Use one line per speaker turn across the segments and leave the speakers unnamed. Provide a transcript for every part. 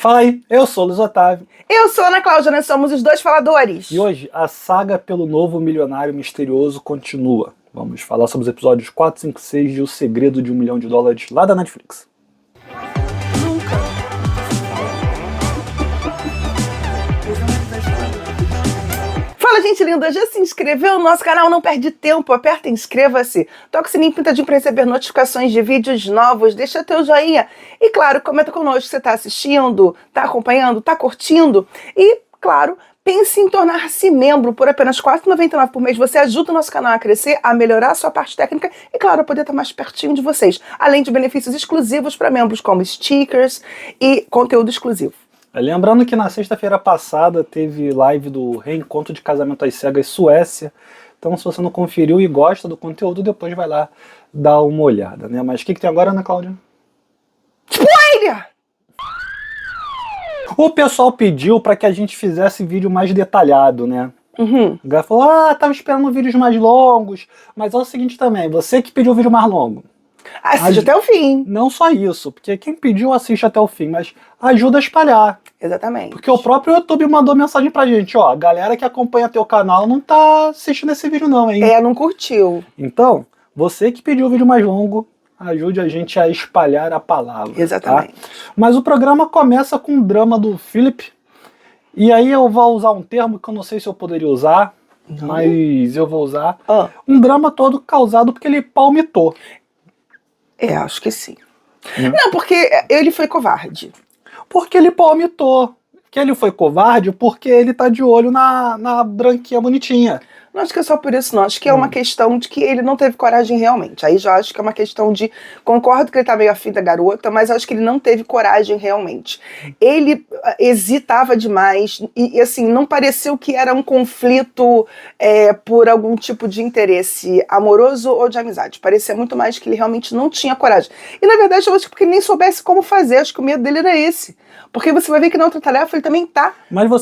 Fala aí, eu sou o Luiz Otávio.
Eu sou a Ana Cláudia, nós somos os dois faladores.
E hoje a saga pelo novo milionário misterioso continua. Vamos falar sobre os episódios 4, 5, 6 de O Segredo de $1 Milhão lá da Netflix.
Fala, gente linda, já se inscreveu no nosso canal? Não perde tempo, aperta inscreva-se, toca o sininho pintadinho para receber notificações de vídeos novos, deixa teu joinha e, claro, comenta conosco se você está assistindo, está acompanhando, está curtindo e, claro, pense em tornar-se membro por apenas R$ 4,99 por mês. Você ajuda o nosso canal a crescer, a melhorar a sua parte técnica e, claro, a poder estar mais pertinho de vocês, além de benefícios exclusivos para membros como stickers e conteúdo exclusivo.
Lembrando que na sexta-feira passada teve live do Reencontro de Casamento às Cegas Suécia. Então, se você não conferiu e gosta do conteúdo, depois vai lá dar uma olhada, né? Mas o que tem agora, Ana Cláudia?
Spoiler!
O pessoal pediu para que a gente fizesse vídeo mais detalhado, né? A galera falou, tava esperando vídeos mais longos. Mas é o seguinte também, você que pediu o vídeo mais longo,
assiste até o fim.
Não só isso, porque quem pediu assiste até o fim, mas ajuda a espalhar.
Exatamente.
Porque o próprio YouTube mandou mensagem pra gente, ó, a galera que acompanha teu canal não tá assistindo esse vídeo não, hein?
Não curtiu.
Então, você que pediu o vídeo mais longo, ajude a gente a espalhar a palavra.
Exatamente.
Tá? Mas o programa começa com o drama do Philip, e aí eu vou usar um termo que eu não sei se eu poderia usar, mas eu vou usar. Um drama todo causado porque ele palmitou.
Acho que sim. Não, porque ele foi covarde.
Porque ele palmitou. Que ele foi covarde porque ele tá de olho na branquinha bonitinha.
Não acho que é só por isso, não. Acho que é uma questão de que ele não teve coragem realmente. Aí já acho que é uma questão de... Concordo que ele tá meio afim da garota, mas acho que ele não teve coragem realmente. Ele hesitava demais e assim, não pareceu que era um conflito por algum tipo de interesse amoroso ou de amizade. Parecia muito mais que ele realmente não tinha coragem. E na verdade, eu acho que porque ele nem soubesse como fazer. Acho que o medo dele era esse. Porque você vai ver que na outra tarefa ele também tá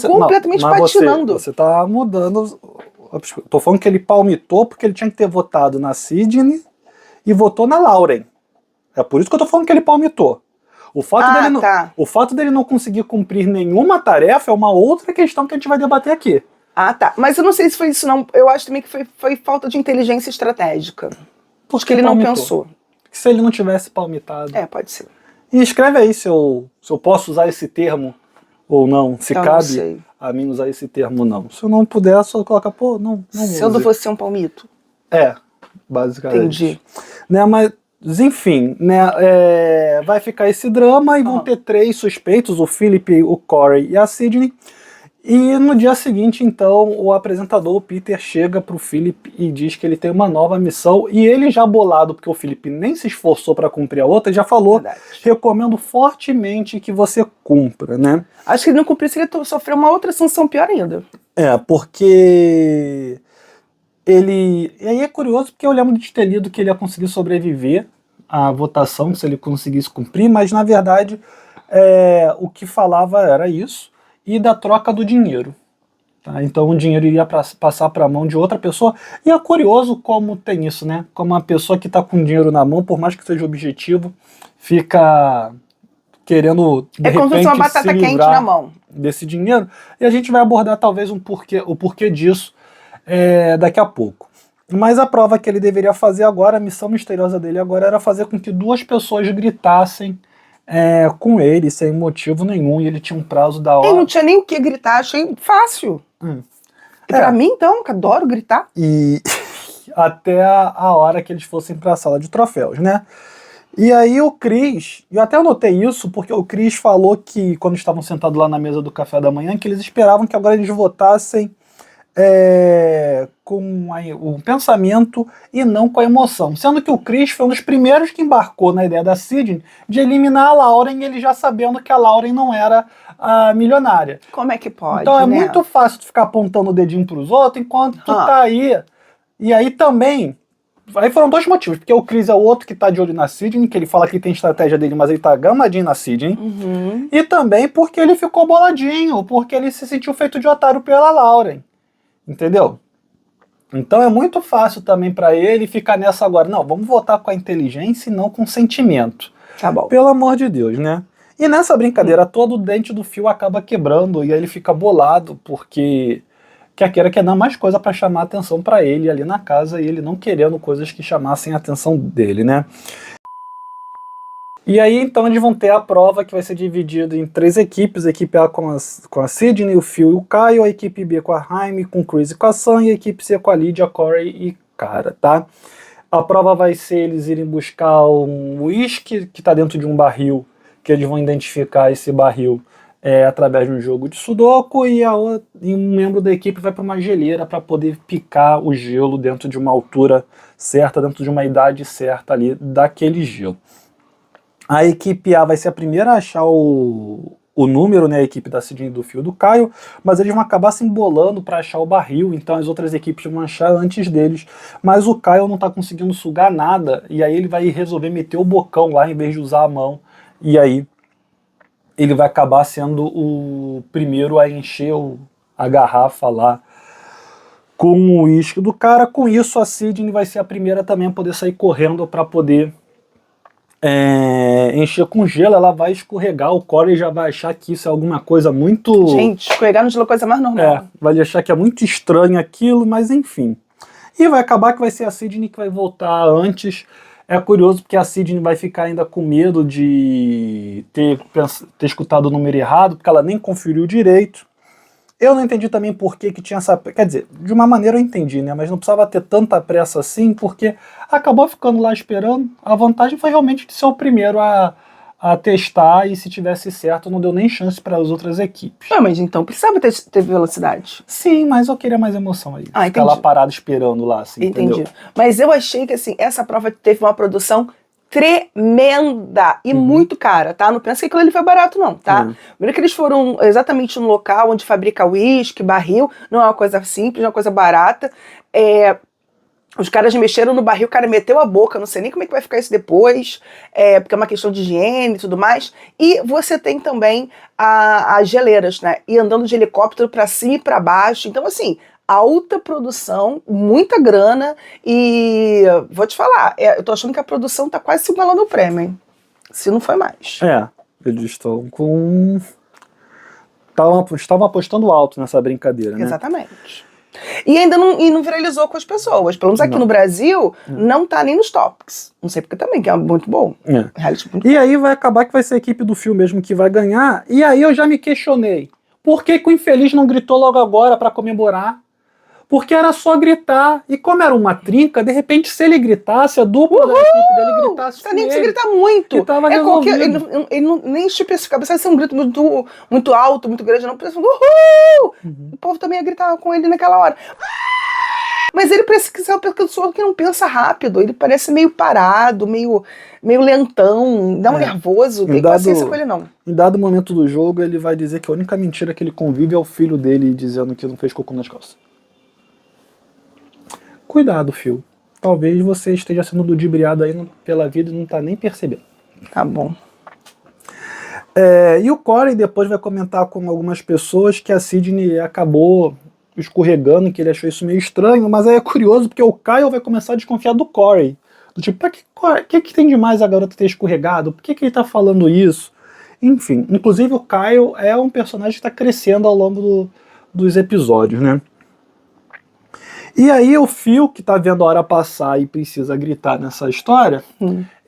completamente patinando.
Você tá mudando... Tô falando que ele palmitou porque ele tinha que ter votado na Sydney e votou na Lauren. É por isso que eu tô falando que ele palmitou. O fato dele não conseguir cumprir nenhuma tarefa é uma outra questão que a gente vai debater aqui.
Tá. Mas eu não sei se foi isso, não. Eu acho também que foi falta de inteligência estratégica. Porque ele não pensou.
Se ele não tivesse palmitado.
Pode ser.
E escreve aí se eu posso usar esse termo ou não. Se cabe a mim usar esse termo ou não. Se eu não puder, só coloca, não
se eu não fosse um palmito.
Basicamente.
Entendi.
Né, mas, enfim, né, vai ficar esse drama e vão ter 3 suspeitos, o Philip, o Corey e a Sydney. E no dia seguinte, então, o apresentador, o Peter, chega pro Philip e diz que ele tem uma nova missão. E ele já bolado, porque o Philip nem se esforçou para cumprir a outra, já falou, recomendo fortemente que você cumpra, né?
Acho que ele não cumprisse, ele sofreu uma outra sanção pior ainda.
Porque ele... E aí é curioso, porque eu lembro de ter lido que ele ia conseguir sobreviver à votação, se ele conseguisse cumprir, mas na verdade o que falava era isso. E da troca do dinheiro. Tá? Então o dinheiro iria passar para a mão de outra pessoa. E é curioso como tem isso, né? Como uma pessoa que está com dinheiro na mão, por mais que seja objetivo, fica querendo, de repente,
como se fosse uma batata quente na mão
desse dinheiro. E a gente vai abordar talvez o porquê disso daqui a pouco. Mas a prova que ele deveria fazer agora, a missão misteriosa dele agora, era fazer com que 2 pessoas gritassem com ele, sem motivo nenhum, e ele tinha um prazo da hora.
Ele não tinha nem o que gritar, achei fácil. E pra mim, então, que adoro gritar.
E até a hora que eles fossem pra sala de troféus, né? E aí o Chris, eu até anotei isso, porque o Chris falou que, quando estavam sentados lá na mesa do café da manhã, que eles esperavam que agora eles votassem com o pensamento e não com a emoção. Sendo que o Chris foi um dos primeiros que embarcou na ideia da Sydney de eliminar a Lauren, ele já sabendo que a Lauren não era a milionária.
Como é que pode,
Então é muito fácil tu ficar apontando o dedinho pros outros enquanto tu tá aí. E aí também... Aí foram 2 motivos, porque o Chris é o outro que tá de olho na Sydney, que ele fala que tem estratégia dele, mas ele tá gamadinho na Sydney. E também porque ele ficou boladinho, porque ele se sentiu feito de otário pela Lauren. Entendeu? Então é muito fácil também para ele ficar nessa agora. Não, vamos votar com a inteligência e não com o sentimento.
Tá bom.
Pelo amor de Deus, né? E nessa brincadeira toda, o dente do Phil acaba quebrando e aí ele fica bolado porque quer queira que não, mais coisa para chamar atenção para ele ali na casa e ele não querendo coisas que chamassem a atenção dele, né? E aí então eles vão ter a prova que vai ser dividida em 3 equipes, a equipe A com a Sydney, o Phil e o Kyle, a equipe B com a Jaime, com o Chris e com a Sam, e a equipe C com a Lydia, Corey e Cara, tá? A prova vai ser eles irem buscar um whisky que está dentro de um barril, que eles vão identificar esse barril através de um jogo de sudoku, e um membro da equipe vai para uma geleira para poder picar o gelo dentro de uma altura certa, dentro de uma idade certa ali daquele gelo. A equipe A vai ser a primeira a achar o número, né, a equipe da Sydney, do Phil e do Kyle, mas eles vão acabar se embolando para achar o barril, então as outras equipes vão achar antes deles, mas o Kyle não está conseguindo sugar nada, e aí ele vai resolver meter o bocão lá em vez de usar a mão, e aí ele vai acabar sendo o primeiro a encher a garrafa lá com o uísque do cara. Com isso a Sydney vai ser a primeira também a poder sair correndo para poder encher com gelo. Ela vai escorregar, o Corey já vai achar que isso é alguma coisa muito...
Gente, escorregar no gelo é a coisa mais normal.
Vai achar que é muito estranho aquilo, mas enfim. E vai acabar que vai ser a Sydney que vai voltar antes. É curioso porque a Sydney vai ficar ainda com medo de ter escutado o número errado, porque ela nem conferiu direito. Eu não entendi também por que tinha essa... Quer dizer, de uma maneira eu entendi, né? Mas não precisava ter tanta pressa assim, porque acabou ficando lá esperando. A vantagem foi realmente de ser o primeiro a testar, e se tivesse certo, não deu nem chance para as outras equipes.
Ah, mas então precisava ter velocidade.
Sim, mas eu queria mais emoção aí.
Ah,
ficar lá parado esperando lá, assim,
entendi.
Entendeu?
Mas eu achei que, assim, essa prova teve uma produção tremenda e muito cara, tá? Não pensa que aquilo ali foi barato, não, tá? Primeiro que eles foram exatamente no local onde fabrica uísque, barril, não é uma coisa simples, é uma coisa barata. Os caras mexeram no barril, o cara meteu a boca, não sei nem como é que vai ficar isso depois, porque é uma questão de higiene e tudo mais. E você tem também as geleiras, né? E andando de helicóptero pra cima e pra baixo. Então, assim, alta produção, muita grana, e vou te falar, eu tô achando que a produção tá quase se igualando ao prêmio, hein? Se não foi mais.
Eles estão com... Estavam apostando alto nessa brincadeira, né?
Exatamente. E ainda não viralizou com as pessoas. Pelo menos aqui no Brasil, não tá nem nos tops. Não sei porque também, que é muito bom.
E aí vai acabar que vai ser a equipe do Phil mesmo que vai ganhar. E aí eu já me questionei. Por que o infeliz não gritou logo agora para comemorar? Porque era só gritar. E como era uma trinca, de repente, se ele gritasse, a dupla da equipe dele gritasse com
nem
ele.
precisa gritar muito.
Que tava resolvido.
Ele não, nem especificava. Precisa ser um grito muito alto, muito grande. Não precisa ser uhul! O povo também ia gritar com ele naquela hora. Mas ele parece que é uma pessoa que não pensa rápido. Ele parece meio parado, meio lentão, dá um nervoso. Tem paciência com ele, não.
Em dado momento do jogo, ele vai dizer que a única mentira que ele convive é o filho dele dizendo que não fez cocô nas calças. Cuidado, Phil. Talvez você esteja sendo ludibriado aí pela vida e não tá nem percebendo.
Tá bom.
E o Corey depois vai comentar com algumas pessoas que a Sydney acabou escorregando, que ele achou isso meio estranho, mas aí é curioso porque o Kyle vai começar a desconfiar do Corey. Do tipo, o que tem demais a garota ter escorregado? Por que ele tá falando isso? Enfim, inclusive o Kyle é um personagem que está crescendo ao longo dos episódios, né? E aí o Phil, que tá vendo a hora passar e precisa gritar nessa história,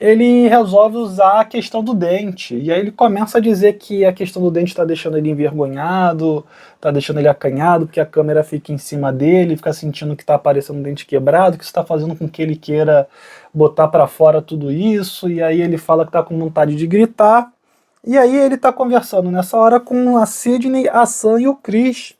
ele resolve usar a questão do dente. E aí ele começa a dizer que a questão do dente tá deixando ele envergonhado, tá deixando ele acanhado, porque a câmera fica em cima dele, fica sentindo que tá aparecendo um dente quebrado, que isso tá fazendo com que ele queira botar pra fora tudo isso. E aí ele fala que tá com vontade de gritar. E aí ele tá conversando nessa hora com a Sydney, a Sam e o Chris,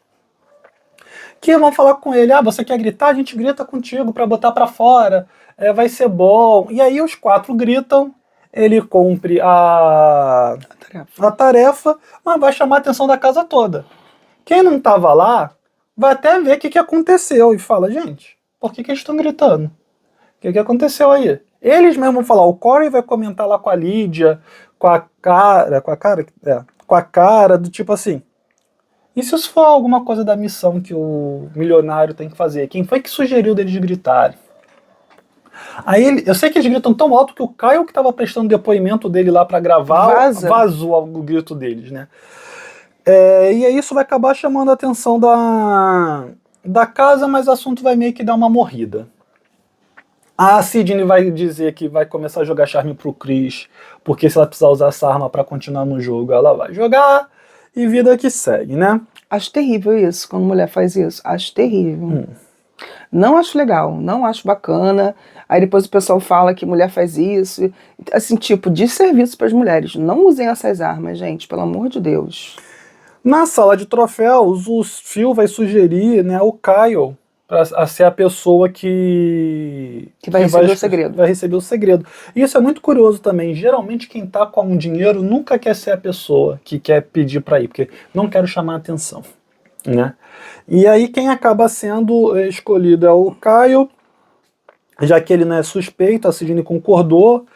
que vão falar com ele, você quer gritar? A gente grita contigo pra botar pra fora, vai ser bom. E aí os 4 gritam, ele cumpre a tarefa, mas vai chamar a atenção da casa toda. Quem não tava lá, vai até ver o que aconteceu e fala, gente, por que eles estão gritando? O que aconteceu aí? Eles mesmos vão falar, o Corey vai comentar lá com a Lydia, com a cara do tipo assim, e se isso for alguma coisa da missão que o milionário tem que fazer? Quem foi que sugeriu deles gritarem? Eu sei que eles gritam tão alto que o Caio, que estava prestando depoimento dele lá pra gravar, vazou o grito deles, né? E aí isso vai acabar chamando a atenção da casa, mas o assunto vai meio que dar uma morrida. A Sidney vai dizer que vai começar a jogar charme pro Chris, porque se ela precisar usar essa arma pra continuar no jogo, ela vai jogar, e vida que segue, né?
Acho terrível isso, quando mulher faz isso. Acho terrível. Não acho legal, não acho bacana. Aí depois o pessoal fala que mulher faz isso. Assim, tipo, desserviço para as mulheres. Não usem essas armas, gente, pelo amor de Deus.
Na sala de troféus, o Phil vai sugerir, né, o Kyle a ser a pessoa que
vai receber o segredo.
Vai receber o segredo. E isso é muito curioso também. Geralmente quem tá com um dinheiro nunca quer ser a pessoa que quer pedir para ir, porque não quero chamar a atenção, né? E aí quem acaba sendo escolhido é o Kyle, já que ele não é suspeito, a Sidney concordou.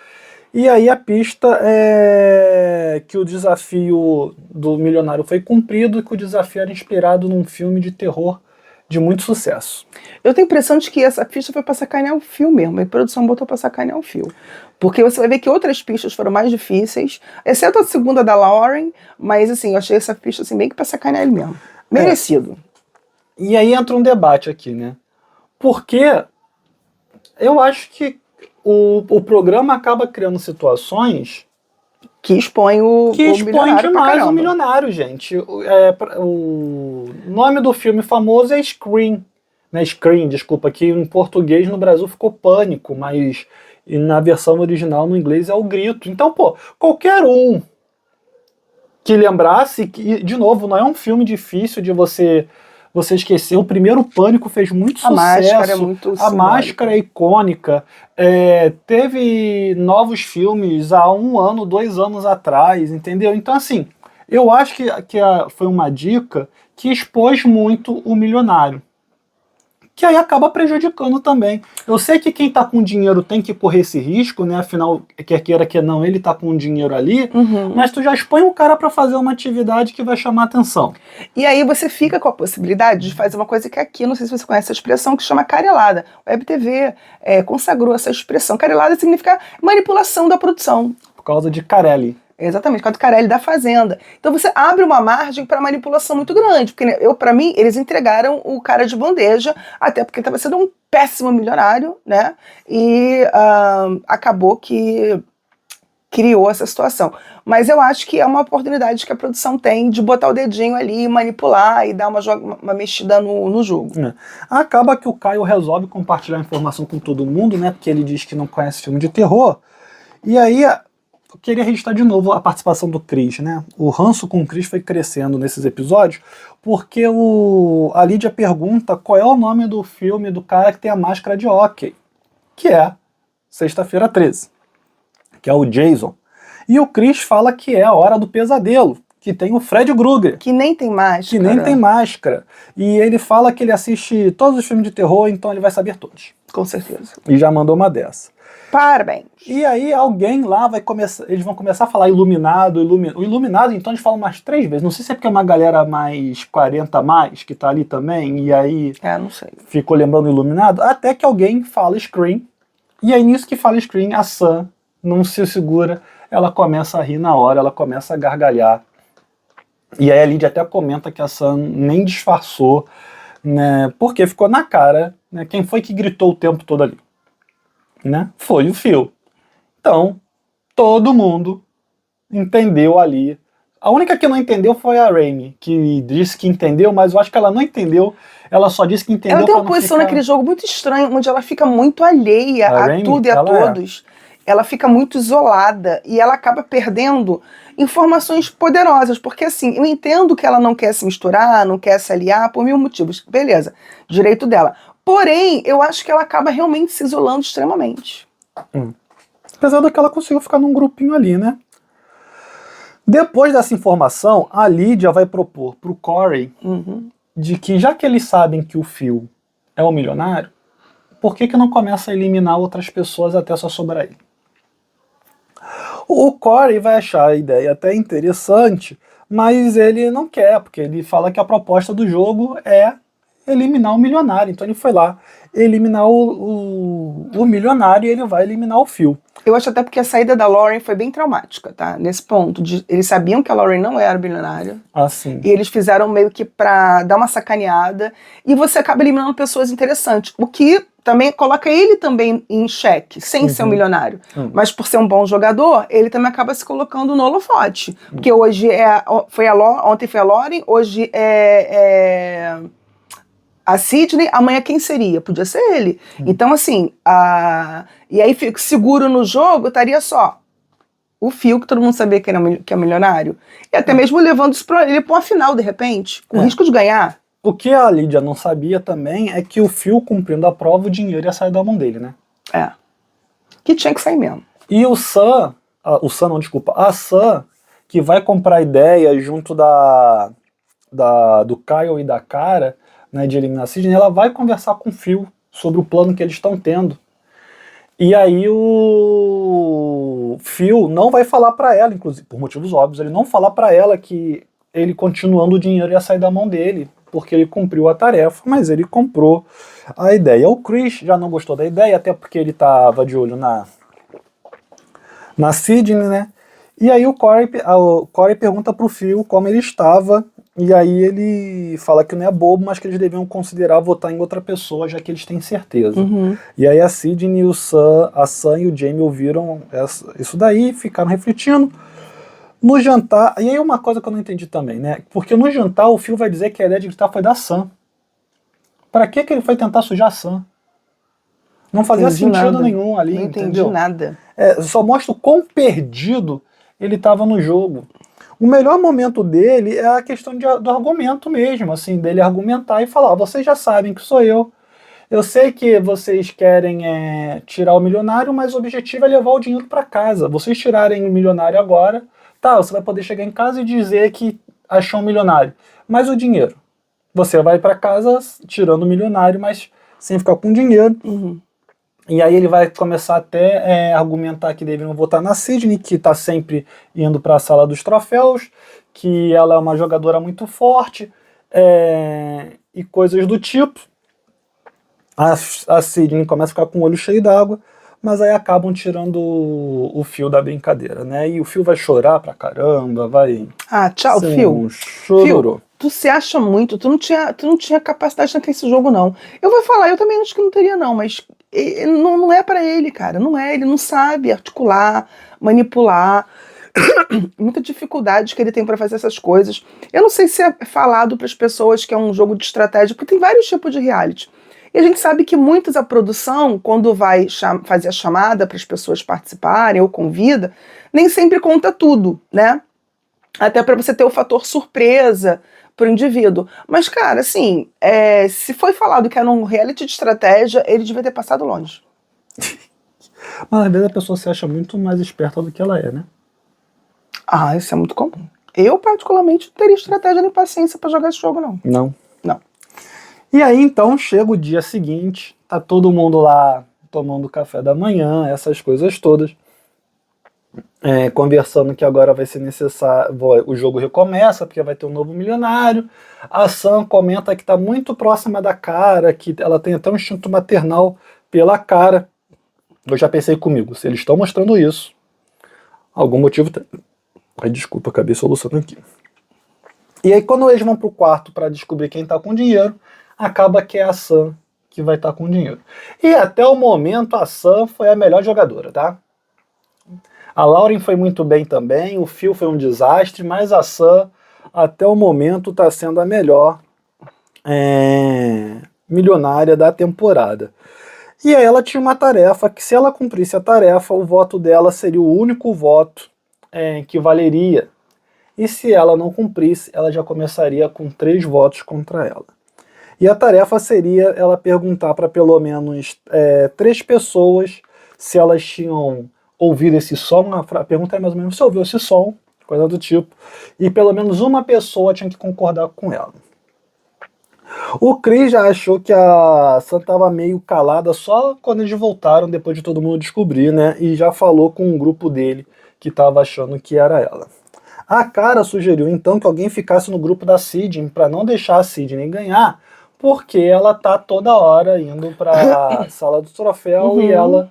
E aí a pista é que o desafio do milionário foi cumprido e que o desafio era inspirado num filme de terror de muito sucesso.
Eu tenho a impressão de que essa pista foi pra sacanear o fio mesmo. A produção botou pra sacanear o fio. Porque você vai ver que outras pistas foram mais difíceis, exceto a segunda da Lauren, mas assim, eu achei essa pista assim, bem que pra sacanear ele mesmo. Merecido.
E aí entra um debate aqui, né? Porque eu acho que o programa acaba criando situações
que expõe o milionário
demais o milionário, gente. O nome do filme famoso é Scream, né? Scream, desculpa, que em português no Brasil ficou Pânico, mas na versão original no inglês é o Grito. Então, pô, qualquer um que lembrasse, que, de novo, não é um filme difícil de você esquecer. O primeiro Pânico fez muito sucesso.
Máscara é muito
A máscara é icônica. Teve novos filmes há 1 ano, 2 anos atrás, entendeu? Então, assim, eu acho que foi uma dica que expôs muito o milionário. Que aí acaba prejudicando também. Eu sei que quem tá com dinheiro tem que correr esse risco, né? Afinal, quer queira, quer não, ele tá com dinheiro ali, mas tu já expõe o cara para fazer uma atividade que vai chamar atenção.
E aí você fica com a possibilidade de fazer uma coisa que aqui, não sei se você conhece essa expressão, que chama carelada. O Web TV consagrou essa expressão. Carelada significa manipulação da produção.
Por causa de Carelli.
Exatamente, por causa do Carelli da Fazenda. Então você abre uma margem para manipulação muito grande, porque para mim, eles entregaram o cara de bandeja, até porque ele estava sendo um péssimo milionário, né? E acabou que criou essa situação. Mas eu acho que é uma oportunidade que a produção tem de botar o dedinho ali, manipular e dar uma mexida no jogo.
Acaba que o Caio resolve compartilhar informação com todo mundo, né? Porque ele diz que não conhece filme de terror. E aí eu queria registrar de novo a participação do Chris, né? O ranço com o Chris foi crescendo nesses episódios, porque a Lídia pergunta qual é o nome do filme do cara que tem a máscara de hóquei, que é Sexta-feira 13, que é o Jason. E o Chris fala que é A Hora do Pesadelo, que tem o Fred Krueger.
Que nem tem máscara.
E ele fala que ele assiste todos os filmes de terror, então ele vai saber todos.
Com certeza.
E já mandou uma dessa.
Parabéns.
E aí alguém lá eles vão começar a falar iluminado. O iluminado, então, eles falam umas 3 vezes. Não sei se é porque é uma galera mais 40 mais que tá ali também, e aí
não sei.
Ficou lembrando o iluminado, até que alguém fala Scream, e aí nisso que fala Scream, a Sam não se segura, ela começa a rir na hora, ela começa a gargalhar. E aí a Lídia até comenta que a Sam nem disfarçou, né, porque ficou na cara, né, quem foi que gritou o tempo todo ali? Né? Foi o Phil. Então, todo mundo entendeu ali. A única que não entendeu foi a Raimi, que disse que entendeu, mas eu acho que ela não entendeu. Ela só disse que entendeu.
Ela tem uma posição naquele jogo muito estranha, onde ela fica muito alheia a Raimi, tudo e a todos. Ela fica muito isolada e ela acaba perdendo informações poderosas, porque assim, eu entendo que ela não quer se misturar, não quer se aliar por 1000 motivos. Beleza, direito dela. Porém, eu acho que ela acaba realmente se isolando extremamente.
Apesar de que ela conseguiu ficar num grupinho ali, né? Depois dessa informação, a Lídia vai propor pro Corey de que, já que eles sabem que o Phil é um milionário, por que não começa a eliminar outras pessoas até só sobrar ele? O Corey vai achar a ideia até interessante, mas ele não quer, porque ele fala que a proposta do jogo é eliminar o milionário. Então ele foi lá eliminar o milionário e ele vai eliminar o Phil.
Eu acho até porque a saída da Lauren foi bem traumática, tá? Nesse ponto. Eles sabiam que a Lauren não era bilionária.
Assim.
E eles fizeram meio que pra dar uma sacaneada. E você acaba eliminando pessoas interessantes. O que também coloca ele também em xeque, sem ser um milionário. Mas por ser um bom jogador, ele também acaba se colocando no holofote. Porque hoje ontem foi a Lauren, hoje é a Sydney, amanhã quem seria? Podia ser ele. Então, assim, e aí fico seguro no jogo, estaria só o Phil, que todo mundo sabia que é milionário, e até mesmo levando isso ele para uma final, de repente, com risco de ganhar.
O que a Lydia não sabia também é que o Phil, cumprindo a prova, o dinheiro ia sair da mão dele, né?
Que tinha que sair mesmo.
E a Sam, que vai comprar ideia junto do Kyle e da Cara, né, de eliminar a Sydney, ela vai conversar com o Phil sobre o plano que eles estão tendo. E aí o Phil não vai falar pra ela, inclusive, por motivos óbvios, ele não fala pra ela que ele continuando o dinheiro ia sair da mão dele, porque ele cumpriu a tarefa, mas ele comprou a ideia. O Chris já não gostou da ideia, até porque ele tava de olho na Sydney, né? E aí o Corey pergunta pro Phil como ele estava, e aí ele fala que não é bobo, mas que eles deviam considerar votar em outra pessoa, já que eles têm certeza. E aí a Sydney, a Sam e o Jamie ouviram isso daí, ficaram refletindo. No jantar, e aí uma coisa que eu não entendi também, né? Porque no jantar o Phil vai dizer que a ideia de gritar foi da Sam. Pra que ele foi tentar sujar a Sam? Não fazia sentido nenhum ali,
não entendi
entendeu?
nada.
Só mostra o quão perdido ele estava no jogo. O melhor momento dele é a questão do argumento mesmo, assim, dele argumentar e falar, vocês já sabem que sou eu sei que vocês querem tirar o milionário, mas o objetivo é levar o dinheiro para casa. Vocês tirarem o milionário agora, tá, você vai poder chegar em casa e dizer que achou um milionário, mas o dinheiro? Você vai para casa tirando o milionário, mas sem ficar com dinheiro. E aí ele vai começar até a argumentar que deveriam votar na Sydney, que está sempre indo para a sala dos troféus, que ela é uma jogadora muito forte, e coisas do tipo. A Sydney começa a ficar com o olho cheio d'água, mas aí acabam tirando o Phil da brincadeira, né? E o Phil vai chorar pra caramba, vai...
Tchau, Phil.
Um chororô.
Tu se acha muito, tu não tinha capacidade naquele jogo, não. Eu vou falar, eu também acho que não teria, não, mas não é pra ele, cara. Não é, ele não sabe articular, manipular. Muita dificuldade que ele tem pra fazer essas coisas. Eu não sei se é falado pras pessoas que é um jogo de estratégia, porque tem vários tipos de reality. E a gente sabe que muitos, a produção, quando vai fazer a chamada para as pessoas participarem ou convida, nem sempre conta tudo, né? Até para você ter o fator surpresa pro indivíduo. Mas, cara, assim, se foi falado que era um reality de estratégia, ele devia ter passado longe.
Mas às vezes a pessoa se acha muito mais esperta do que ela é, né?
Isso é muito comum. Eu, particularmente, não teria estratégia nem paciência para jogar esse jogo, não.
Não.
Não.
E aí, então, chega o dia seguinte, tá todo mundo lá tomando café da manhã, essas coisas todas, conversando que agora vai ser necessário, o jogo recomeça, porque vai ter um novo milionário. A Sam comenta que tá muito próxima da Cara, que ela tem até um instinto maternal pela Cara. Eu já pensei comigo, se eles estão mostrando isso, algum motivo tem. Desculpa, acabei solucionando aqui. E aí, quando eles vão pro quarto para descobrir quem tá com dinheiro, acaba que é a Sam que vai estar com dinheiro. E até o momento a Sam foi a melhor jogadora, tá? A Lauren foi muito bem também, o Phil foi um desastre, mas a Sam até o momento está sendo a melhor milionária da temporada. E aí ela tinha uma tarefa, que se ela cumprisse a tarefa, o voto dela seria o único voto que valeria. E se ela não cumprisse, ela já começaria com 3 votos contra ela. E a tarefa seria ela perguntar para pelo menos 3 pessoas se elas tinham ouvido esse som. A pergunta é mais ou menos se ouviu esse som, coisa do tipo. E pelo menos uma pessoa tinha que concordar com ela. O Chris já achou que a Sam estava meio calada só quando eles voltaram, depois de todo mundo descobrir, né? E já falou com um grupo dele que estava achando que era ela. A Cara sugeriu então que alguém ficasse no grupo da Sydney para não deixar a Sydney ganhar, porque ela tá toda hora indo pra sala do troféu e ela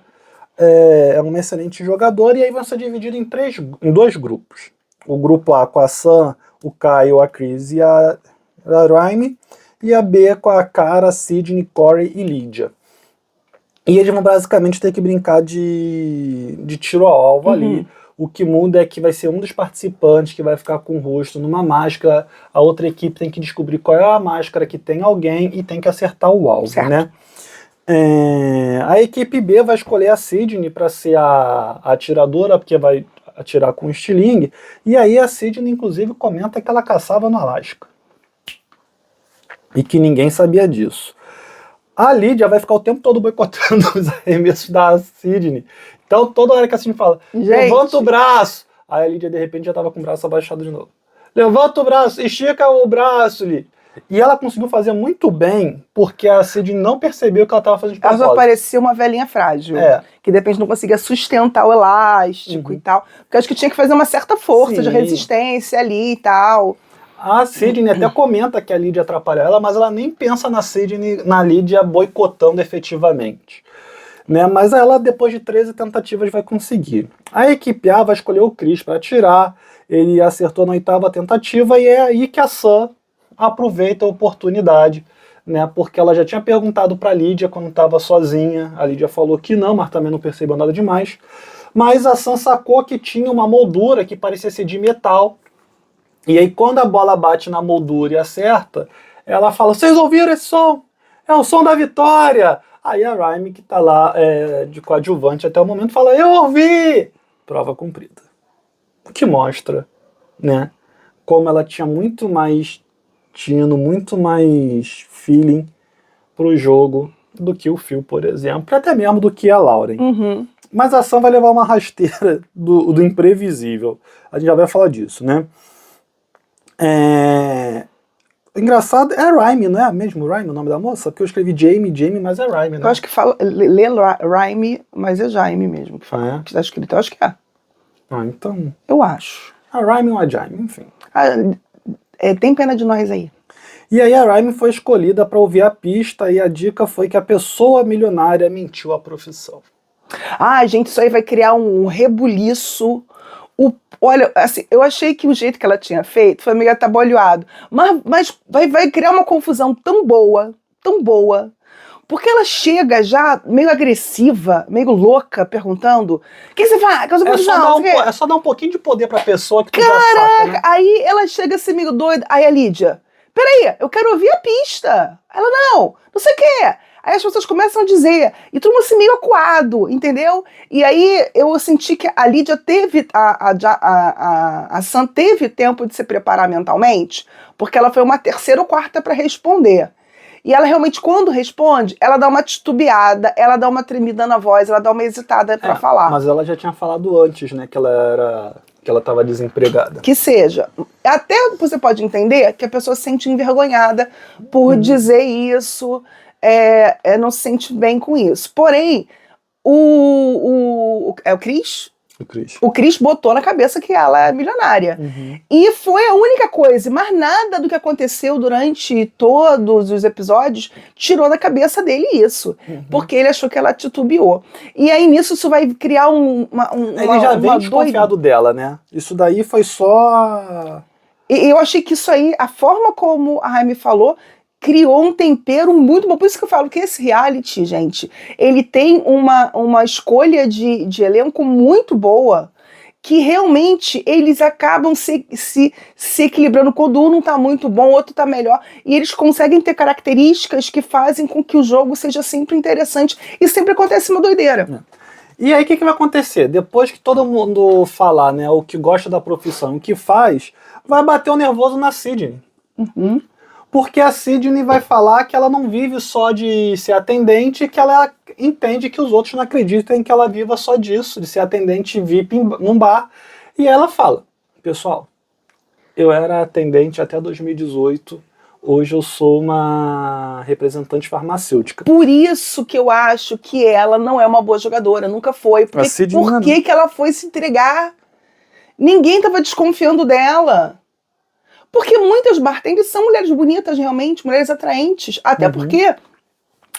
é uma excelente jogadora, e aí vai ser dividido em dois grupos. O grupo A com a Sam, o Kyle, a Chris e a Rhyme, e a B com a Cara, Sydney, Corey e Lydia. E eles vão basicamente ter que brincar de tiro ao alvo ali. O que muda é que vai ser um dos participantes que vai ficar com o rosto numa máscara, a outra equipe tem que descobrir qual é a máscara que tem alguém e tem que acertar o alvo,
certo,
né? A equipe B vai escolher a Sydney para ser a atiradora, porque vai atirar com estilingue, e aí a Sydney inclusive comenta que ela caçava no Alasca. E que ninguém sabia disso. A Lydia vai ficar o tempo todo boicotando os arremessos da Sydney. Então toda hora que a Sydney fala, levanta o braço, aí a Lydia de repente já estava com o braço abaixado de novo. Levanta o braço, estica o braço, Lydia. E ela conseguiu fazer muito bem, porque a Sydney não percebeu que ela estava fazendo de propósito.
Ela só parecia uma velhinha frágil, que de repente não conseguia sustentar o elástico e tal. Porque eu acho que tinha que fazer uma certa força de resistência ali e tal.
A Sydney até comenta que a Lydia atrapalha ela, mas ela nem pensa na Lydia boicotando efetivamente. Né? Mas ela, depois de 13 tentativas, vai conseguir. A equipe A vai escolher o Chris para atirar, ele acertou na 8ª tentativa, e é aí que a Sam aproveita a oportunidade, né? Porque ela já tinha perguntado para a Lydia quando estava sozinha, a Lydia falou que não, mas também não percebeu nada demais. Mas a Sam sacou que tinha uma moldura que parecia ser de metal, e aí quando a bola bate na moldura e acerta, ela fala, vocês ouviram esse som? É o som da vitória! Aí a Rhyme, que tá lá de coadjuvante até o momento, fala, eu ouvi! Prova cumprida. O que mostra, né, como ela tinha muito mais tino, muito mais feeling pro jogo do que o Phil, por exemplo, até mesmo do que a Lauren. Mas a Sam vai levar uma rasteira do imprevisível. A gente já vai falar disso, né? Engraçado, é Rhyme, não é mesmo Rhyme o nome da moça? Porque eu escrevi Jamie, mas é Rhyme, né?
Eu acho que fala, lê Rhyme, mas é Jaime mesmo que fala. Que tá escrito, eu acho que é.
Então...
Eu acho.
A Rhyme ou a Jaime, enfim.
Tem pena de nós aí.
E aí a Rhyme foi escolhida para ouvir a pista, e a dica foi que a pessoa milionária mentiu a profissão.
Gente, isso aí vai criar um rebuliço. Olha, assim, eu achei que o jeito que ela tinha feito foi meio atabalhoado, mas vai criar uma confusão tão boa, porque ela chega já meio agressiva, meio louca, perguntando, o que você faz?
É só dar um pouquinho de poder pra pessoa que tu já saca, né?
Aí ela chega assim meio doida, aí a Lydia, peraí, eu quero ouvir a pista. Ela, não sei o quê. Aí as pessoas começam a dizer, e todo mundo assim meio acuado, entendeu? E aí eu senti que a Lydia teve, a Sam teve tempo de se preparar mentalmente, porque ela foi uma 3ª ou 4ª para responder. E ela realmente, quando responde, ela dá uma titubeada, ela dá uma tremida na voz, ela dá uma hesitada para falar.
Mas ela já tinha falado antes, né, que ela estava desempregada.
Que seja. Até você pode entender que a pessoa se sente envergonhada por dizer isso, não se sente bem com isso. Porém, o Chris? O Chris botou na cabeça que ela é milionária. E foi a única coisa, mas nada do que aconteceu durante todos os episódios tirou da cabeça dele isso. Porque ele achou que ela titubeou. E aí nisso isso vai criar
ele já vem desconfiado dela, né? Isso daí foi só...
E eu achei que isso aí, a forma como a Jaime falou, criou um tempero muito bom. Por isso que eu falo que esse reality, gente, ele tem uma escolha de elenco muito boa, que realmente eles acabam se equilibrando. Quando um não tá muito bom, o outro tá melhor. E eles conseguem ter características que fazem com que o jogo seja sempre interessante. E sempre acontece uma doideira.
E aí o que vai acontecer? Depois que todo mundo falar, né, o que gosta da profissão, o que faz, vai bater o nervoso na Sydney. Porque a Sydney vai falar que ela não vive só de ser atendente, que ela entende que os outros não acreditam que ela viva só disso, de ser atendente VIP num bar. E ela fala, pessoal, eu era atendente até 2018, hoje eu sou uma representante farmacêutica.
Por isso que eu acho que ela não é uma boa jogadora, nunca foi. Por que ela foi se entregar? Ninguém estava desconfiando dela. Porque muitas bartenders são mulheres bonitas realmente, mulheres atraentes. Até porque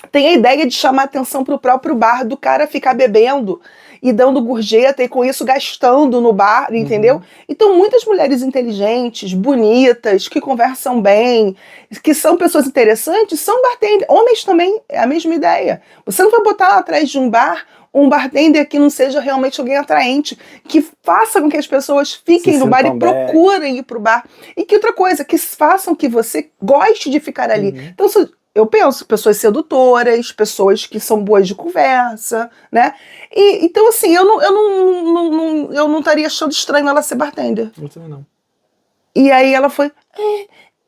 tem a ideia de chamar atenção pro próprio bar, do cara ficar bebendo e dando gorjeta e com isso gastando no bar, entendeu? Então muitas mulheres inteligentes, bonitas, que conversam bem, que são pessoas interessantes, são bartenders. Homens também, é a mesma ideia. Você não vai botar lá atrás de um bar um bartender que não seja realmente alguém atraente, que faça com que as pessoas fiquem no bar e procurem ir pro bar. E que outra coisa, que façam que você goste de ficar ali. Então, eu penso, pessoas sedutoras, pessoas que são boas de conversa, né? E, então, assim, eu não estaria achando estranho ela ser bartender.
Eu também não.
E aí ela foi,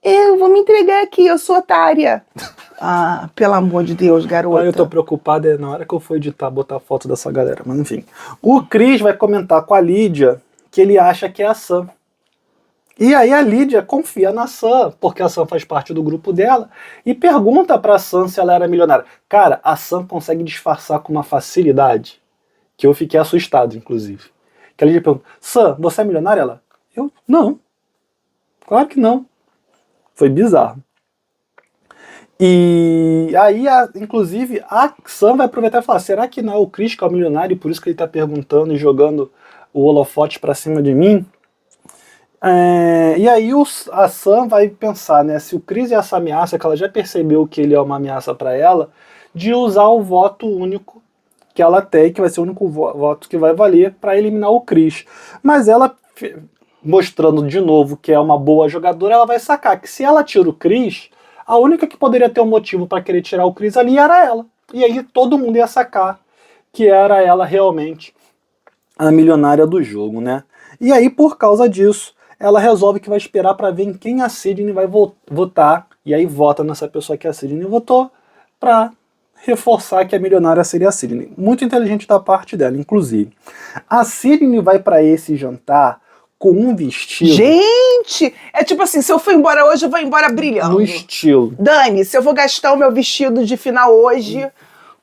eu vou me entregar aqui, eu sou otária. Ah, pelo amor de Deus, garota.
Eu tô preocupado na hora que eu for editar, botar a foto dessa galera, mas enfim. O Chris vai comentar com a Lídia que ele acha que é a Sam. E aí a Lídia confia na Sam, porque a Sam faz parte do grupo dela, e pergunta pra Sam se ela era milionária. Cara, a Sam consegue disfarçar com uma facilidade, que eu fiquei assustado, inclusive. Que a Lídia pergunta, Sam, você é milionária? Ela, eu? Não. Claro que não. Foi bizarro. E aí, inclusive, a Sam vai aproveitar e falar, será que não é o Chris que é o milionário e por isso que ele tá perguntando e jogando o holofote pra cima de mim? E aí a Sam vai pensar, né, se o Chris é essa ameaça, que ela já percebeu que ele é uma ameaça pra ela, de usar o voto único que ela tem, que vai ser o único voto que vai valer pra eliminar o Chris. Mas ela, mostrando de novo que é uma boa jogadora, ela vai sacar que se ela tira o Chris, a única que poderia ter um motivo para querer tirar o Chris ali era ela. E aí todo mundo ia sacar que era ela realmente a milionária do jogo, né? E aí, por causa disso, ela resolve que vai esperar para ver em quem a Sydney vai votar. E aí vota nessa pessoa que a Sydney votou para reforçar que a milionária seria a Sydney. Muito inteligente da parte dela, inclusive. A Sydney vai para esse jantar com um vestido...
Gente! É tipo assim, se eu for embora hoje, eu vou embora brilhando.
No estilo.
Dani, se eu vou gastar o meu vestido de final hoje,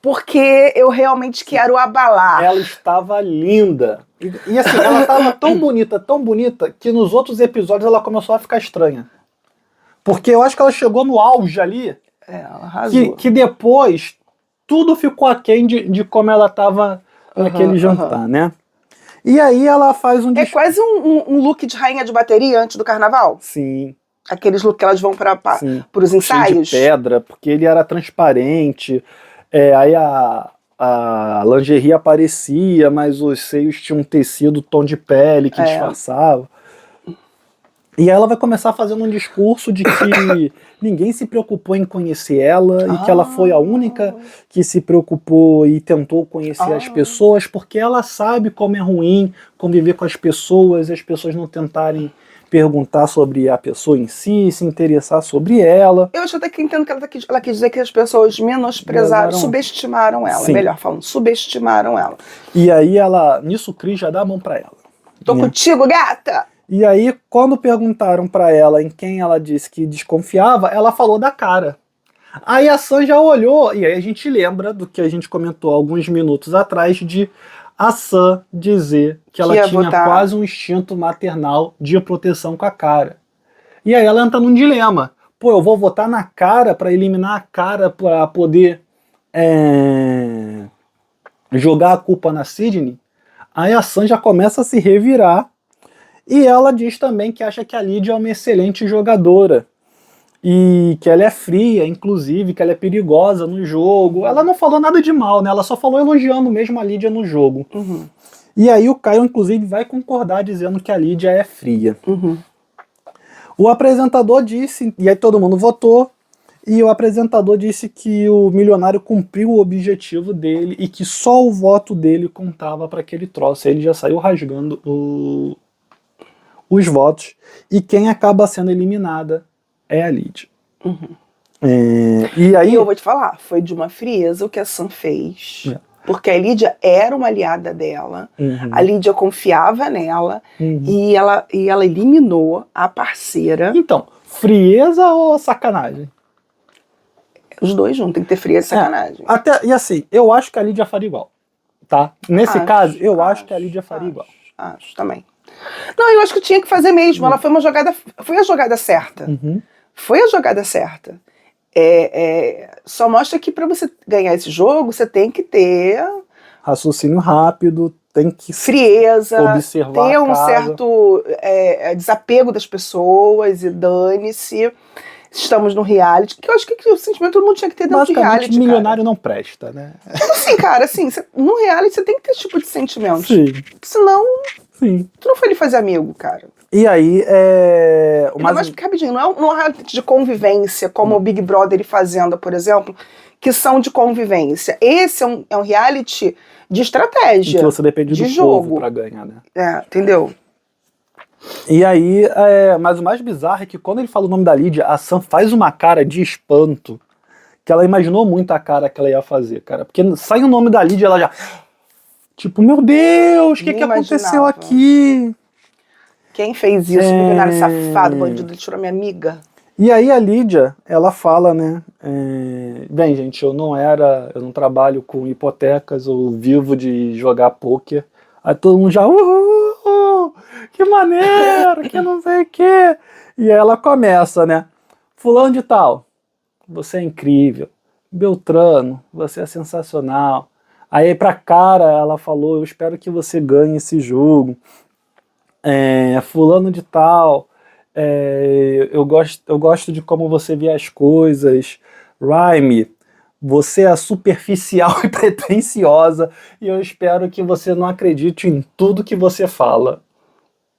porque eu realmente quero abalar.
Ela estava linda. E assim, ela estava tão bonita, que nos outros episódios ela começou a ficar estranha. Porque eu acho que ela chegou no auge ali.
Ela arrasou.
Que depois tudo ficou aquém de como ela estava naquele jantar, né? E aí ela faz um...
É quase um look de rainha de bateria antes do carnaval.
Sim.
Aqueles looks que elas vão para os ensaios.
Cheio de pedra, porque ele era transparente. Aí a lingerie aparecia, mas os seios tinham um tecido, tom de pele que disfarçava. E ela vai começar fazendo um discurso de que ninguém se preocupou em conhecer ela e que ela foi a única que se preocupou e tentou conhecer as pessoas, porque ela sabe como é ruim conviver com as pessoas não tentarem perguntar sobre a pessoa em si, se interessar sobre ela.
Eu acho até que entendo que ela quis dizer que as pessoas menosprezaram, subestimaram ela. Sim. Melhor falando, subestimaram ela.
E aí nisso o Chris já dá a mão pra ela.
Tô contigo, gata!
E aí, quando perguntaram pra ela em quem ela disse que desconfiava, ela falou da cara. Aí a Sam já olhou, e aí a gente lembra do que a gente comentou alguns minutos atrás, de a Sam dizer que ela tinha quase um instinto maternal de proteção com a cara. E aí ela entra num dilema. Pô, eu vou votar na cara pra eliminar a cara pra poder jogar a culpa na Sydney? Aí a Sam já começa a se revirar. E ela diz também que acha que a Lídia é uma excelente jogadora. E que ela é fria, inclusive, que ela é perigosa no jogo. Ela não falou nada de mal, né? Ela só falou elogiando mesmo a Lídia no jogo. E aí o Caio, inclusive, vai concordar dizendo que a Lídia é fria. O apresentador disse, e aí todo mundo votou, e o apresentador disse que o milionário cumpriu o objetivo dele e que só o voto dele contava para aquele troço. Ele já saiu rasgando os votos, e quem acaba sendo eliminada é a Lídia. E aí
eu vou te falar, foi de uma frieza o que a Sam fez, porque a Lídia era uma aliada dela, a Lídia confiava nela, e ela eliminou a parceira.
Então, frieza ou sacanagem?
Os dois juntos, tem que ter frieza e sacanagem.
E assim, eu acho que a Lídia faria igual, tá? Nesse caso, eu acho que a Lídia faria igual.
Acho também. Não, eu acho que tinha que fazer mesmo. Ela foi uma jogada. Foi a jogada certa.
Uhum.
Foi a jogada certa. Só mostra que para você ganhar esse jogo, você tem que ter
Raciocínio rápido, tem que
frieza,
observar
ter
a
um
casa.
certo desapego das pessoas e dane-se. Estamos no reality. Que eu acho que o sentimento todo mundo tinha que ter dentro de
Basicamente,
reality.
milionário não presta, né?
Cara. Assim, cara, assim, no reality você tem que ter esse tipo de sentimento.
Sim.
Senão,
Sim.
tu não foi ele fazer amigo, cara.
E aí,
Ainda mais porque, rapidinho, não é um reality de convivência, como o Big Brother e Fazenda, por exemplo, que são de convivência. Esse é um reality de estratégia.
que você depende
de
do
jogo
povo pra ganhar, né?
Entendeu?
E aí, mas o mais bizarro é que quando ele fala o nome da Lídia, a Sam faz uma cara de espanto, que ela imaginou muito a cara que ela ia fazer, cara. Porque sai o nome da Lídia, ela já... Tipo, meu Deus, o que aconteceu
imaginava.
aqui?
Quem fez isso? Milionário safado, bandido, ele tirou minha amiga.
E aí a Lídia, ela fala, né? Bem, gente, eu não trabalho com hipotecas, eu vivo de jogar pôquer. Aí todo mundo já, que maneiro, que não sei o quê. E aí ela começa, né? Fulano de tal, você é incrível. Beltrano, você é sensacional. Aí pra cara ela falou, eu espero que você ganhe esse jogo. Fulano de tal, eu gosto de como você vê as coisas. Rhyme, você é superficial e pretensiosa e eu espero que você não acredite em tudo que você fala.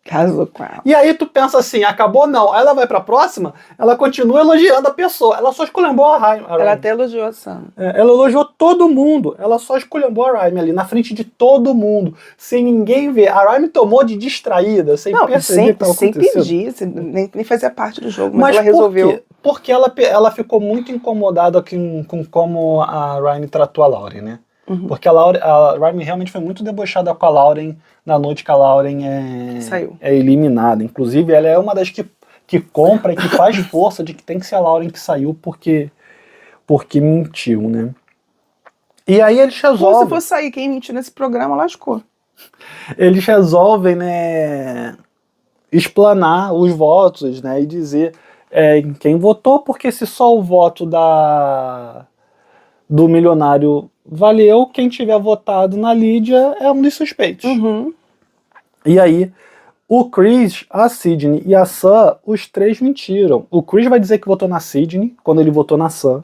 Casou com ela.
E aí tu pensa assim, acabou não. Aí ela vai pra próxima, ela continua elogiando a pessoa. Ela só esculhambou a Rhyme.
Ela até elogiou a Sam.
Ela elogiou todo mundo. Ela só esculhambou a Rhyme ali, na frente de todo mundo, sem ninguém ver. A Rhyme tomou de distraída, sem perceber o que estava acontecendo.
Sem pedir, nem fazia parte do jogo, mas ela
por
resolveu.
quê? Porque ela ficou muito incomodada com como a Rhyme tratou a Lauren, né?
Uhum.
Porque a Rhyme realmente foi muito debochada com a Lauren na noite que a Lauren é eliminada. Inclusive, ela é uma das que compra e que faz força de que tem que ser a Lauren que saiu porque mentiu, né? E aí eles resolvem...
Se for sair quem mentiu nesse programa, lascou.
Eles resolvem, né, explanar os votos, né, e dizer quem votou, porque se só o voto do milionário valeu, quem tiver votado na Lídia é um dos suspeitos.
Uhum.
E aí, o Chris, a Sydney e a Sam, os três mentiram. O Chris vai dizer que votou na Sydney, quando ele votou na Sam.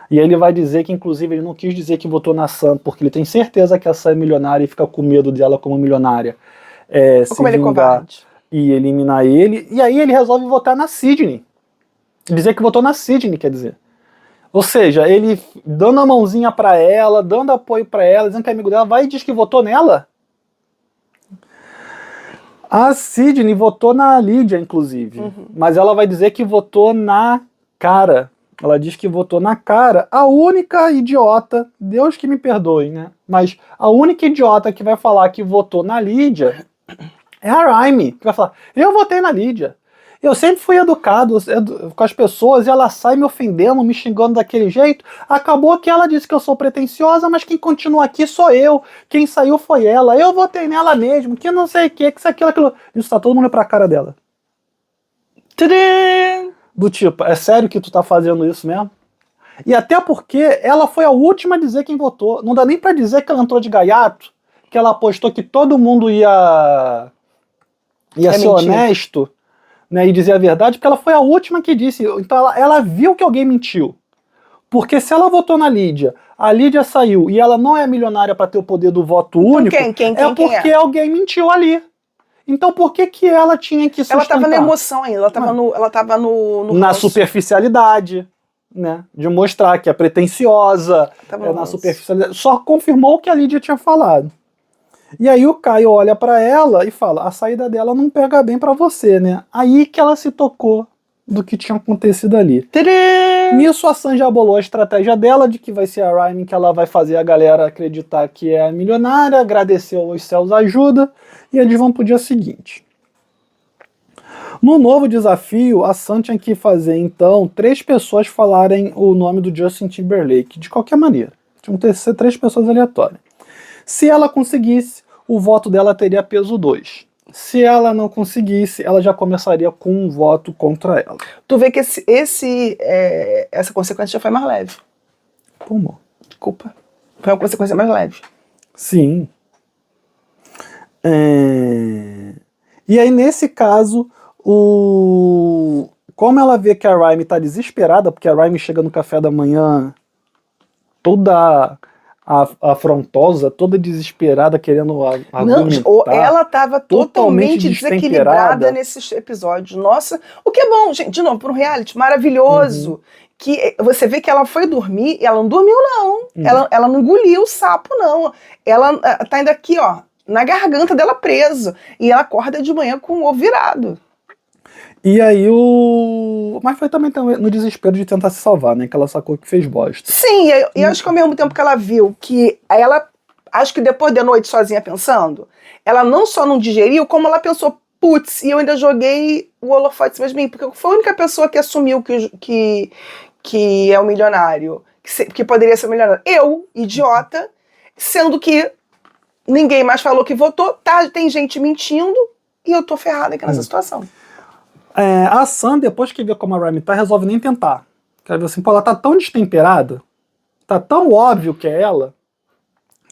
E ele vai dizer que, inclusive, ele não quis dizer que votou na Sam, porque ele tem certeza que a Sam é milionária e fica com medo dela como milionária. Se
como ele é covarde.
E eliminar ele. E aí ele resolve votar na Sydney. Dizer que votou na Sydney, quer dizer. Ou seja, ele dando a mãozinha pra ela, dando apoio pra ela, dizendo que é amigo dela, vai e diz que votou nela. A Sydney votou na Lídia, inclusive.
Uhum.
Mas ela vai dizer que votou na Cara. Ela diz que votou na Cara. A única idiota, Deus que me perdoe, né? Mas a única idiota que vai falar que votou na Lídia é a Rhyme, que vai falar, eu votei na Lídia. Eu sempre fui educado com as pessoas e ela sai me ofendendo, me xingando daquele jeito. Acabou que ela disse que eu sou pretensiosa, mas quem continua aqui sou eu. Quem saiu foi ela. Eu votei nela mesmo, que não sei o que isso, aquilo. Isso tá todo mundo pra cara dela.
Tadã!
Do tipo, é sério que tu tá fazendo isso mesmo? E até porque ela foi a última a dizer quem votou. Não dá nem pra dizer que ela entrou de gaiato, que ela apostou que todo mundo ia ser honesto, né, e dizer a verdade, porque ela foi a última que disse. Então ela viu que alguém mentiu. Porque se ela votou na Lídia, a Lídia saiu e ela não é milionária para ter o poder do voto único, porque alguém mentiu ali. Então por que ela tinha que sustentar?
Ela estava na emoção ainda, ela estava no
na superficialidade, né, de mostrar que é pretensiosa, na superficialidade. Só confirmou o que a Lídia tinha falado. E aí o Caio olha pra ela e fala, a saída dela não pega bem pra você, né? Aí que ela se tocou do que tinha acontecido ali.
Tadã!
Nisso a Sam já bolou a estratégia dela de que vai ser a Rhyme que ela vai fazer a galera acreditar que é a milionária, agradeceu aos céus a ajuda, e eles vão pro dia seguinte. No novo desafio, a Sam tinha que fazer, então, 3 pessoas falarem o nome do Justin Timberlake, de qualquer maneira. Tinham que ser 3 pessoas aleatórias. Se ela conseguisse, o voto dela teria peso 2. Se ela não conseguisse, ela já começaria com um voto contra ela.
Tu vê que essa consequência já foi mais leve.
Pô, amor.
Desculpa. Foi uma consequência mais leve.
Sim. E aí, nesse caso, como ela vê que a Rhyme tá desesperada, porque a Rhyme chega no café da manhã toda afrontosa, toda desesperada, querendo argumentar.
Não, ela estava totalmente
destemperada.
desequilibrada nesses episódios. Nossa, o que é bom, gente, de novo, para um reality maravilhoso. Que você vê que ela foi dormir e ela não dormiu, não. Ela não engoliu o sapo, não. Ela tá ainda aqui, ó, na garganta dela preso. E ela acorda de manhã com o ovo virado.
E aí Mas foi também no desespero de tentar se salvar, né? Que ela sacou que fez bosta.
Sim, e acho que ao mesmo tempo que ela viu que ela... Acho que depois de noite sozinha pensando, ela não só não digeriu, como ela pensou, putz, e eu ainda joguei o holofote em cima de mim, porque foi a única pessoa que assumiu que é o milionário, que poderia ser o milionário. Eu, idiota, sendo que ninguém mais falou que votou, tá, tem gente mentindo, e eu tô ferrada aqui nessa situação.
A Sam, depois que vê como a Rhyme tá, resolve nem tentar. Quer ver assim, pô, ela tá tão destemperada, tá tão óbvio que é ela,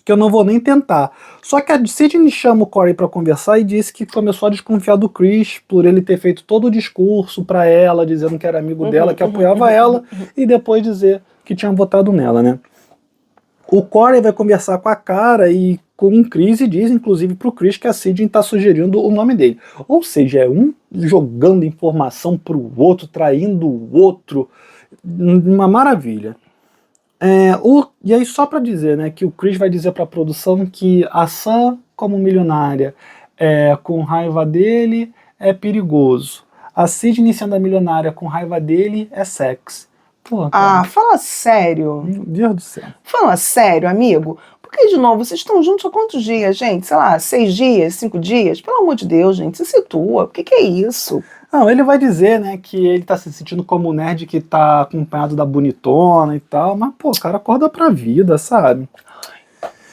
que eu não vou nem tentar. Só que a Sydney chama o Corey pra conversar e disse que começou a desconfiar do Chris por ele ter feito todo o discurso pra ela, dizendo que era amigo dela, que apoiava ela, e depois dizer que tinha votado nela, né? O Corey vai conversar com a Cara e com o Chris e diz, inclusive, pro Chris que a Sydney tá sugerindo o nome dele. Ou seja, é um jogando informação pro outro, traindo o outro, uma maravilha. E aí só pra dizer, né, que o Chris vai dizer pra produção que a Sam, como milionária, com raiva dele, é perigoso. A Sydney sendo a milionária com raiva dele, é sexy. Pô, cara,
Fala sério.
meu Deus do céu.
Fala sério, amigo. Porque, de novo, vocês estão juntos há quantos dias, gente? Sei lá, 6 dias, 5 dias? Pelo amor de Deus, gente, se situa. O que é isso?
Não, ele vai dizer, né, que ele tá se sentindo como o nerd que tá acompanhado da bonitona e tal, mas, pô, o cara acorda pra vida, sabe?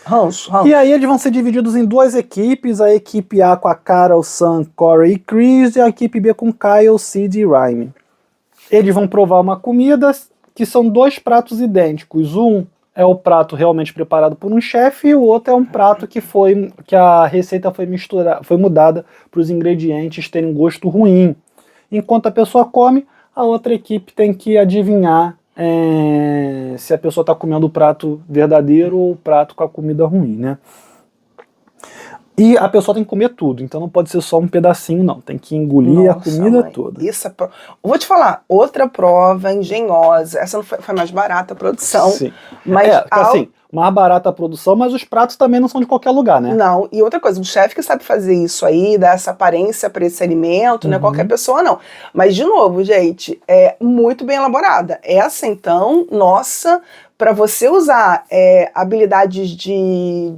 Ranço.
E aí eles vão ser divididos em duas equipes, a equipe A com a Cara, o Sam, Corey e Chris, e a equipe B com Kyle, Sid e Rhyme. Eles vão provar uma comida que são 2 pratos idênticos. Um é o prato realmente preparado por um chefe e o outro é um prato que a receita foi mudada para os ingredientes terem um gosto ruim. Enquanto a pessoa come, a outra equipe tem que adivinhar se a pessoa está comendo o prato verdadeiro ou o prato com a comida ruim, né? E a pessoa tem que comer tudo, então não pode ser só um pedacinho, não. Tem que engolir a comida toda.
Isso vou te falar, outra prova engenhosa. Essa não foi mais barata a produção.
Sim.
Mas
assim, mais barata a produção, mas os pratos também não são de qualquer lugar, né?
Não, e outra coisa, um chefe que sabe fazer isso aí, dar essa aparência para esse alimento, não é qualquer pessoa, não. Mas, de novo, gente, é muito bem elaborada. Essa, então, nossa, para você usar habilidades de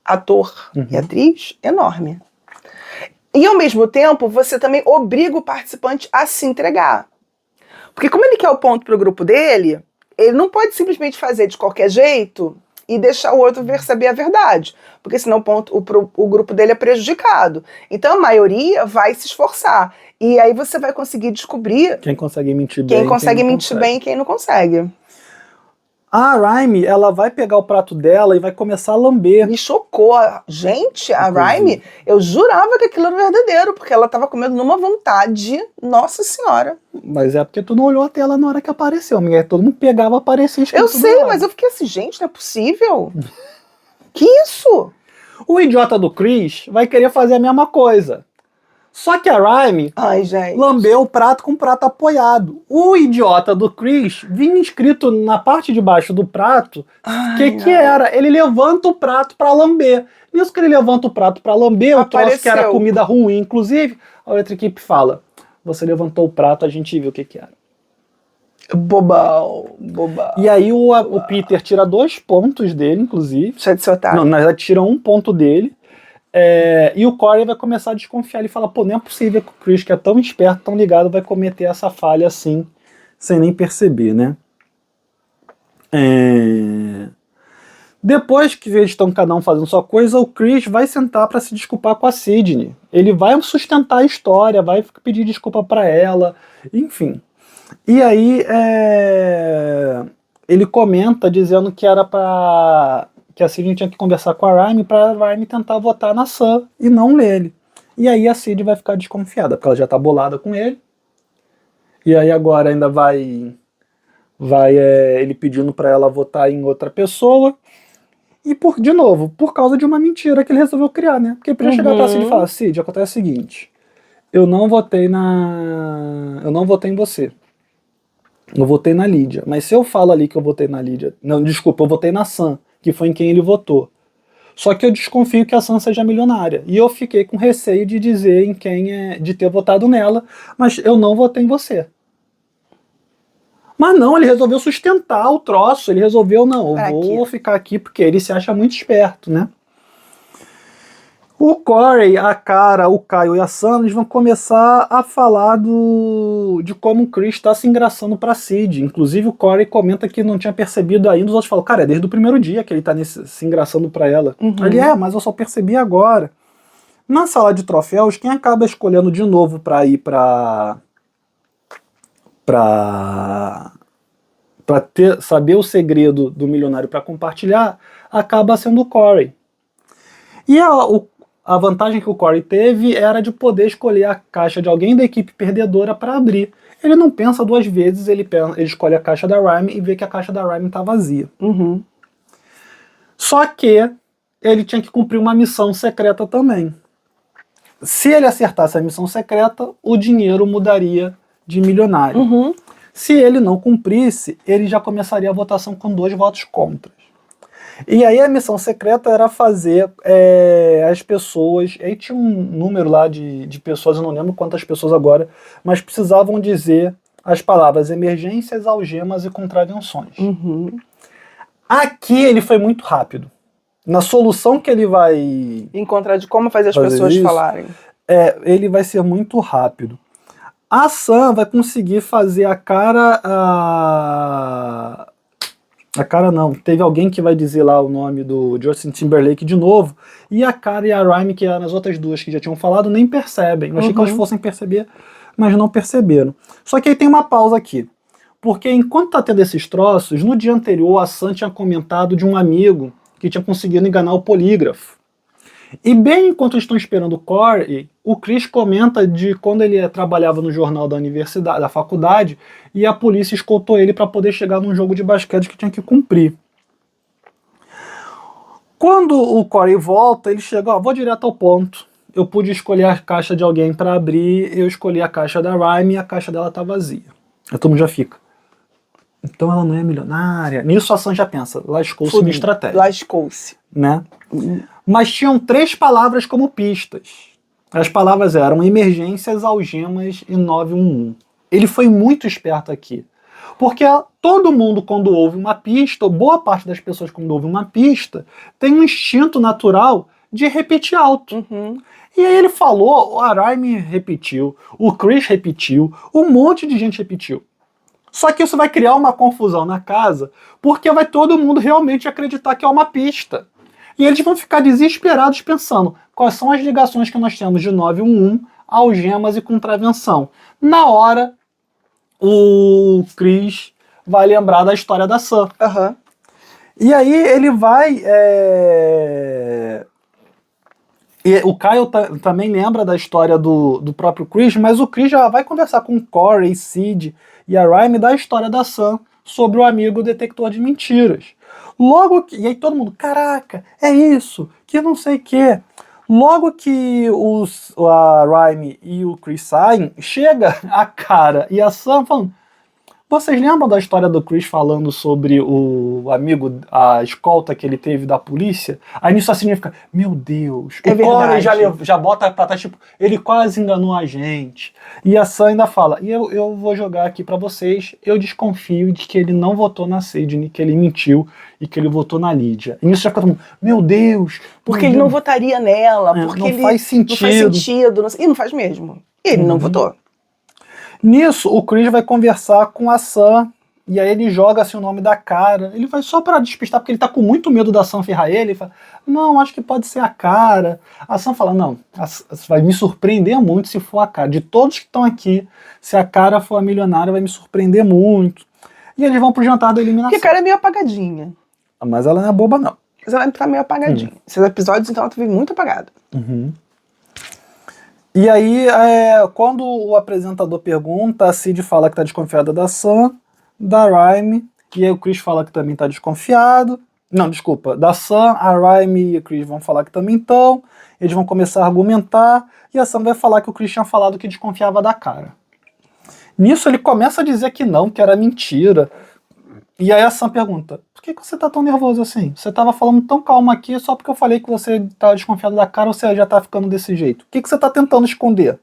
ator e atriz, enorme. E, ao mesmo tempo, você também obriga o participante a se entregar. Porque como ele quer o ponto pro grupo dele, ele não pode simplesmente fazer de qualquer jeito e deixar o outro saber a verdade. Porque senão o grupo dele é prejudicado. Então, a maioria vai se esforçar. E aí você vai conseguir descobrir
quem consegue mentir bem,
quem consegue mentir bem e quem não consegue.
A Rhyme, ela vai pegar o prato dela e vai começar a lamber.
Me chocou. Gente, a Rhyme, eu jurava que aquilo era verdadeiro, porque ela tava comendo numa vontade. Nossa Senhora.
Mas é porque tu não olhou a tela na hora que apareceu, amiga. Todo mundo pegava, aparecia.
Eu sei, mas eu fiquei assim, gente, não é possível. Que isso?
O idiota do Chris vai querer fazer a mesma coisa. Só que a Rhyme lambeu o prato com o prato apoiado. O idiota do Chris vinha escrito na parte de baixo do prato que era. Ele levanta o prato pra lamber. Nisso que ele levanta o prato pra lamber, o troço que era comida ruim, inclusive, a outra equipe fala, você levantou o prato, a gente viu o que era.
Bobão.
E aí o Peter tira 2 pontos dele, inclusive.
Deixa de ser otário.
Não, na verdade tira 1 ponto dele. E o Corey vai começar a desconfiar. Ele fala, pô, não é possível que o Chris, que é tão esperto, tão ligado, vai cometer essa falha assim, sem nem perceber, né? Depois que eles estão cada um fazendo sua coisa, o Chris vai sentar para se desculpar com a Sydney. Ele vai sustentar a história, vai pedir desculpa para ela, enfim. E aí ele comenta dizendo que era que a Sydney tinha que conversar com a Rhyme para a Rhyme tentar votar na Sam e não nele. E aí a Sydney vai ficar desconfiada, porque ela já tá bolada com ele. E aí agora ainda vai ele pedindo para ela votar em outra pessoa. E, de novo, por causa de uma mentira que ele resolveu criar, né? Porque ele podia chegar pra Cid e falar: Cid, acontece o seguinte, eu não votei em você. Eu votei na Lídia. Mas se eu falo ali que eu votei na Lídia... Não, desculpa, eu votei na Sam, que foi em quem ele votou. Só que eu desconfio que a Sam seja milionária. E eu fiquei com receio de dizer em de ter votado nela, mas eu não votei em você. Mas não, ele resolveu sustentar o troço, ele resolveu, não, eu vou ficar aqui porque ele se acha muito esperto, né? O Corey, a Cara, o Caio e a Sam, eles vão começar a falar de como o Chris está se engraçando pra Cid. Inclusive o Corey comenta que não tinha percebido ainda, os outros falam, cara, é desde o primeiro dia que ele tá se engraçando pra ela. Ele, mas eu só percebi agora. Na sala de troféus, quem acaba escolhendo de novo pra ir saber o segredo do milionário para compartilhar, acaba sendo o Corey. E a vantagem que o Corey teve era de poder escolher a caixa de alguém da equipe perdedora para abrir. Ele não pensa duas vezes, ele escolhe a caixa da Rhyme e vê que a caixa da Rhyme está vazia. Só que ele tinha que cumprir uma missão secreta também. Se ele acertasse a missão secreta, o dinheiro mudaria de milionário. Se ele não cumprisse, ele já começaria a votação com 2 votos contra. E aí a missão secreta era fazer as pessoas... Aí tinha um número lá de pessoas, eu não lembro quantas pessoas agora, mas precisavam dizer as palavras emergências, algemas e contravenções. Aqui ele foi muito rápido. Na solução que ele vai...
encontrar de como fazer as pessoas falarem.
Ele vai ser muito rápido. A Sam vai conseguir fazer a Cara... A Cara não. Teve alguém que vai dizer lá o nome do Justin Timberlake de novo. E a Cara e a Rhyme, que eram as outras duas que já tinham falado, nem percebem. Eu achei que elas fossem perceber, mas não perceberam. Só que aí tem uma pausa aqui. Porque enquanto tá tendo esses troços, no dia anterior a Sam tinha comentado de um amigo que tinha conseguido enganar o polígrafo. E bem enquanto estão esperando o Corey, o Chris comenta de quando ele trabalhava no jornal da universidade, da faculdade, e a polícia escoltou ele para poder chegar num jogo de basquete que tinha que cumprir. Quando o Corey volta, ele chega, vou direto ao ponto. Eu pude escolher a caixa de alguém para abrir, eu escolhi a caixa da Rhyme e a caixa dela tá vazia. Aí todo mundo já fica. Então ela não é milionária. Nisso a Sam já pensa, lascou-se minha estratégia.
Lascou-se.
Né? Mas tinham 3 palavras como pistas. As palavras eram emergências, algemas e 911. Ele foi muito esperto aqui. Porque todo mundo, quando ouve uma pista, ou boa parte das pessoas, quando ouve uma pista, tem um instinto natural de repetir alto. E aí ele falou, a Rhyme repetiu, o Chris repetiu, um monte de gente repetiu. Só que isso vai criar uma confusão na casa, porque vai todo mundo realmente acreditar que é uma pista. E eles vão ficar desesperados pensando quais são as ligações que nós temos de 911, algemas e contravenção. Na hora, o Chris vai lembrar da história da Sam. E aí ele vai... E o Kyle também lembra da história do próprio Chris, mas o Chris já vai conversar com o Corey, Cid e a Rhyme da história da Sam sobre o amigo detector de mentiras. Logo que... E aí todo mundo, caraca, é isso, que não sei o quê. Logo que a Rhyme e o Chris saem, chega a Cara e a Sam falando... Vocês lembram da história do Chris falando sobre o amigo, a escolta que ele teve da polícia? Aí nisso assim fica, meu Deus, o Corey já bota pra trás, tipo, ele quase enganou a gente. E a Sam ainda fala, e eu vou jogar aqui pra vocês, eu desconfio de que ele não votou na Sydney, que ele mentiu e que ele votou na Lídia. E nisso já fica todo mundo, meu Deus.
Porque ele não votaria nela, porque
não faz sentido.
Não faz sentido. E não faz mesmo. Ele não votou.
Nisso, o Chris vai conversar com a Sam E aí ele joga assim o nome da Cara. Ele vai só pra despistar, porque ele tá com muito medo da Sam ferrar ele. Ele fala, não, acho que pode ser a Cara. A Sam fala, não, vai me surpreender muito se for a Cara. De todos que estão aqui, se a Cara for a milionária, vai me surpreender muito. E eles vão pro jantar da eliminação.
Porque a Cara é meio apagadinha.
Mas ela não é boba, não.
Mas ela tá meio apagadinha. Esses episódios, então, ela teve muito apagada.
E aí, quando o apresentador pergunta, a Cid fala que tá desconfiada da Sam, da Rhyme, e aí o Chris fala que também tá desconfiado. Não, desculpa, da Sam, a Rhyme e o Chris vão falar que também estão. Eles vão começar a argumentar, e a Sam vai falar que o Chris tinha falado que desconfiava da Cara. Nisso ele começa a dizer que não, que era mentira. E aí a Sam pergunta, por que você tá tão nervoso assim? Você tava falando tão calmo aqui só porque eu falei que você tá desconfiado da Cara ou você já tá ficando desse jeito? O que você tá tentando esconder?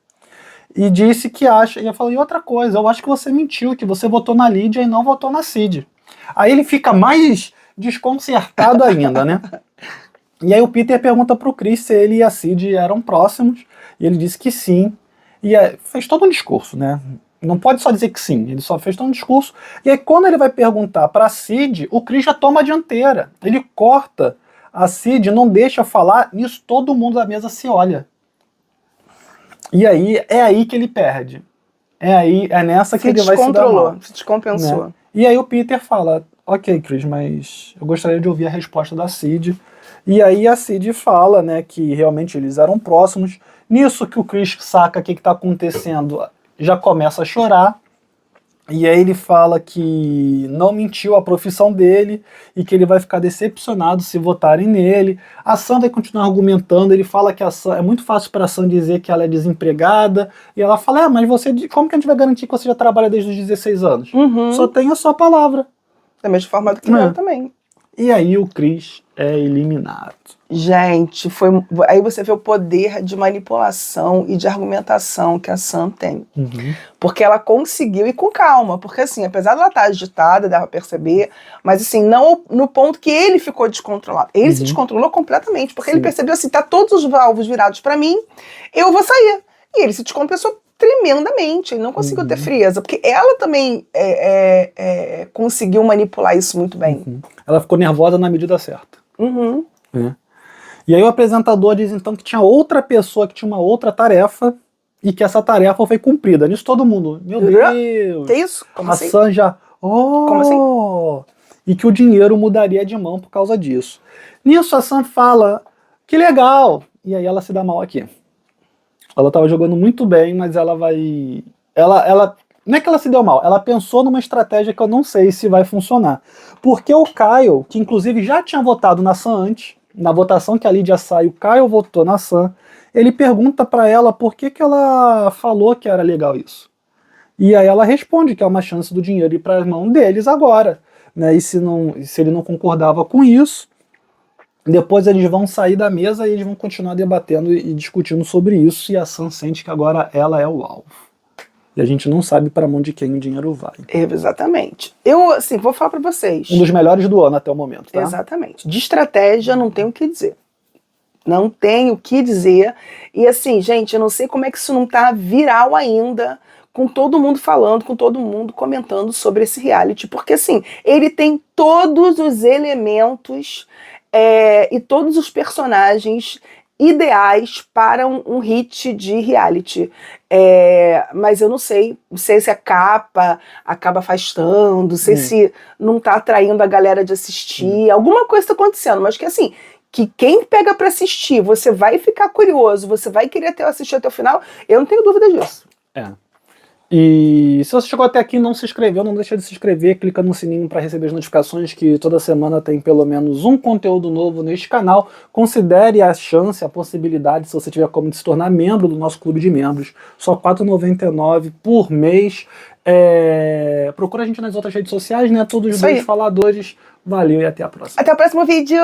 E disse que acha, e eu falei, outra coisa, eu acho que você mentiu, que você votou na Lídia e não votou na Cid. Aí ele fica mais desconcertado ainda, né? E aí o Peter pergunta pro Chris se ele e a Cid eram próximos, e ele disse que sim, e fez todo um discurso, né? Não pode só dizer que sim, ele só fez todo um discurso. E aí quando ele vai perguntar pra Cid, o Chris já toma a dianteira. Ele corta a Cid, não deixa falar, nisso todo mundo da mesa se olha. E aí, é aí que ele perde. É nessa que ele vai se dar mal.
Se descompensou.
Né? E aí o Peter fala, ok, Chris, mas eu gostaria de ouvir a resposta da Cid. E aí a Cid fala, né, que realmente eles eram próximos. Nisso que o Chris saca o que está acontecendo, já começa a chorar. E aí ele fala que não mentiu a profissão dele e que ele vai ficar decepcionado se votarem nele. A Sam vai continuar argumentando, ele fala que a Sam, é muito fácil para a Sam dizer que ela é desempregada, e ela fala, mas você, como que a gente vai garantir que você já trabalha desde os 16 anos? Só tem a sua palavra.
Da mesma forma do que eu também.
E aí o Chris é eliminado.
Gente, aí você vê o poder de manipulação e de argumentação que a Sam tem. Porque ela conseguiu, e com calma, porque assim, apesar dela estar agitada, dá pra perceber, mas assim, não no ponto que ele ficou descontrolado. Ele se descontrolou completamente, porque ele percebeu assim, tá todos os alvos virados pra mim, eu vou sair. E ele se descompensou tremendamente, ele não conseguiu ter frieza, porque ela também conseguiu manipular isso muito bem.
Ela ficou nervosa na medida certa. E aí o apresentador diz então que tinha outra pessoa que tinha uma outra tarefa e que essa tarefa foi cumprida. Nisso todo mundo, meu Deus!
Que isso? Como assim?
A Sam já, como assim? E que o dinheiro mudaria de mão por causa disso. Nisso a Sam fala, que legal! E aí ela se dá mal aqui. Ela estava jogando muito bem, mas ela vai... Não é que ela se deu mal, ela pensou numa estratégia que eu não sei se vai funcionar. Porque o Kyle, que inclusive já tinha votado na Sam antes, na votação que a Lídia sai, o Kyle votou na Sam, ele pergunta pra ela por que ela falou que era legal isso. E aí ela responde que é uma chance do dinheiro ir para as mãos deles agora. Né? E se ele não concordava com isso, depois eles vão sair da mesa e eles vão continuar debatendo e discutindo sobre isso, e a Sam sente que agora ela é o alvo. E a gente não sabe para mão de quem o dinheiro vai.
Exatamente. Eu, assim, vou falar para vocês.
Um dos melhores do ano até o momento, tá?
Exatamente. De estratégia, não tenho o que dizer. Não tenho o que dizer. E assim, gente, eu não sei como é que isso não tá viral ainda, com todo mundo falando, com todo mundo comentando sobre esse reality. Porque, assim, ele tem todos os elementos e todos os personagens ideais para um hit de reality. Mas eu não sei se a capa acaba afastando, se não tá atraindo a galera de assistir, alguma coisa tá acontecendo, mas que assim, que quem pega para assistir, você vai ficar curioso, você vai querer assistir até o final, eu não tenho dúvida disso.
E se você chegou até aqui e não se inscreveu, não deixa de se inscrever, clica no sininho para receber as notificações, que toda semana tem pelo menos um conteúdo novo neste canal. Considere a chance, a possibilidade, se você tiver como, de se tornar membro do nosso clube de membros. Só R$ 4,99 por mês. Procura a gente nas outras redes sociais, né? Todos os dois faladores. Valeu e até a próxima.
Até o próximo vídeo!